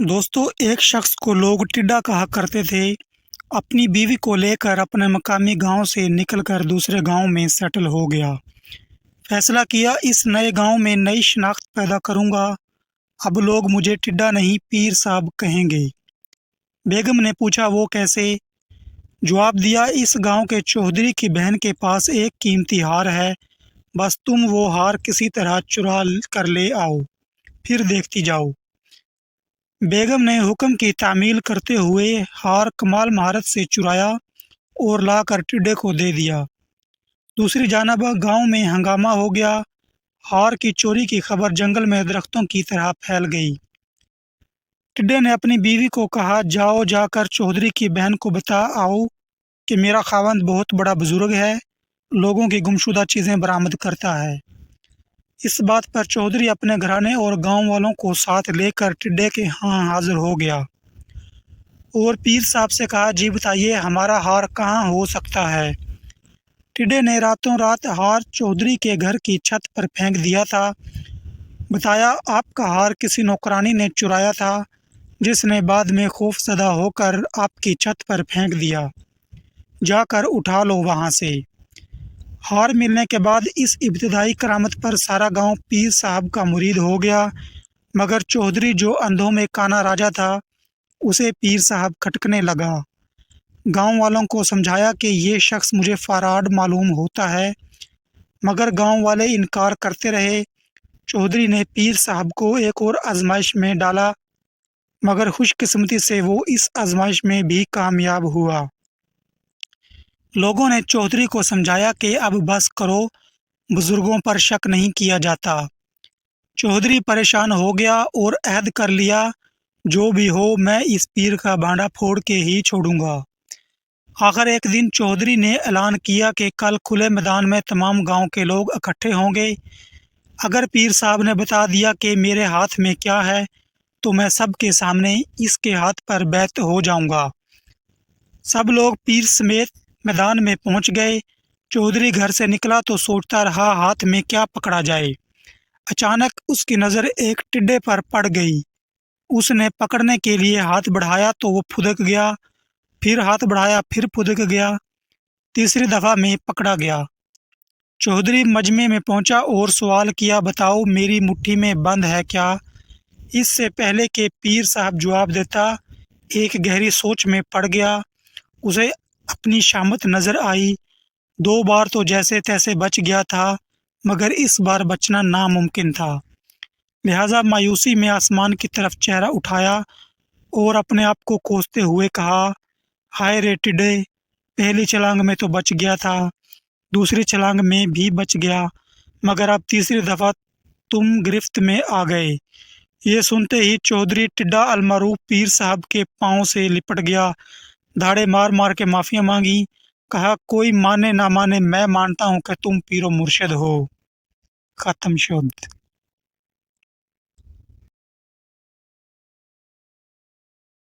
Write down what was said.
दोस्तों, एक शख्स को लोग टिड्डा कहा करते थे। अपनी बीवी को लेकर अपने मकामी गांव से निकलकर दूसरे गांव में सेटल हो गया। फैसला किया, इस नए गांव में नई शनाख्त पैदा करूंगा। अब लोग मुझे टिड्डा नहीं पीर साहब कहेंगे। बेगम ने पूछा, वो कैसे? जवाब दिया, इस गांव के चौधरी की बहन के पास एक कीमती हार है। बस तुम वो हार किसी तरह चुरा कर ले आओ, फिर देखती जाओ। बेगम ने हुक्म की तामील करते हुए हार कमाल महारत से चुराया और लाकर टिड्डे को दे दिया। दूसरी जानब गांव में हंगामा हो गया। हार की चोरी की खबर जंगल में दरख्तों की तरह फैल गई। टिड्डे ने अपनी बीवी को कहा, जाओ जाकर चौधरी की बहन को बता आओ कि मेरा खावंद बहुत बड़ा बुजुर्ग है, लोगों की गुमशुदा चीज़ें बरामद करता है। इस बात पर चौधरी अपने घराने और गांव वालों को साथ लेकर टिड्डे के यहाँ हाजिर हो गया और पीर साहब से कहा, जी बताइए, हमारा हार कहाँ हो सकता है? टिड्डे ने रातों रात हार चौधरी के घर की छत पर फेंक दिया था। बताया, आपका हार किसी नौकरानी ने चुराया था, जिसने बाद में खौफजदा होकर आपकी छत पर फेंक दिया। जाकर उठा लो वहाँ से। हार मिलने के बाद इस इब्तिदाई करामत पर सारा गांव पीर साहब का मुरीद हो गया, मगर चौधरी जो अंधों में काना राजा था, उसे पीर साहब खटकने लगा। गांव वालों को समझाया कि ये शख्स मुझे फराड मालूम होता है, मगर गांव वाले इनकार करते रहे। चौधरी ने पीर साहब को एक और आजमाइश में डाला, मगर खुशकिस्मती से वो इस आजमाइश में भी कामयाब हुआ। लोगों ने चौधरी को समझाया कि अब बस करो, बुजुर्गों पर शक नहीं किया जाता। चौधरी परेशान हो गया और अहद कर लिया, जो भी हो मैं इस पीर का भांडा फोड़ के ही छोड़ूंगा। आखिर एक दिन चौधरी ने ऐलान किया कि कल खुले मैदान में तमाम गांव के लोग इकट्ठे होंगे। अगर पीर साहब ने बता दिया कि मेरे हाथ में क्या है, तो मैं सबके सामने इसके हाथ पर बैत हो जाऊंगा। सब लोग पीर समेत मैदान में पहुंच गए। चौधरी घर से निकला तो सोचता रहा हाथ में क्या पकड़ा जाए। अचानक उसकी नज़र एक टिड्डे पर पड़ गई। उसने पकड़ने के लिए हाथ बढ़ाया तो वो फुदक गया, फिर हाथ बढ़ाया, फिर फुदक गया। तीसरी दफ़ा में पकड़ा गया। चौधरी मजमे में पहुंचा और सवाल किया, बताओ मेरी मुट्ठी में बंद है क्या? इससे पहले कि पीर साहब जवाब देता, एक गहरी सोच में पड़ गया। उसे अपनी शामत नज़र आई। 2 बार तो जैसे तैसे बच गया था, मगर इस बार बचना नामुमकिन था। लिहाजा मायूसी में आसमान की तरफ चेहरा उठाया और अपने आप को कोसते हुए कहा, हाय रे टिड्डे, पहली छलांग में तो बच गया था, दूसरी छलांग में भी बच गया, मगर अब तीसरी दफ़ा तुम गिरफ्त में आ गए। ये सुनते ही चौधरी टिड्डा अलमारूफ पीर साहब के पाँव से लिपट गया, धाड़े मार मार के माफ़िया मांगी। कहा, कोई माने ना माने, मैं मानता हूँ कि तुम पीरो मुर्शिद हो। ख़त्म शुद्ध।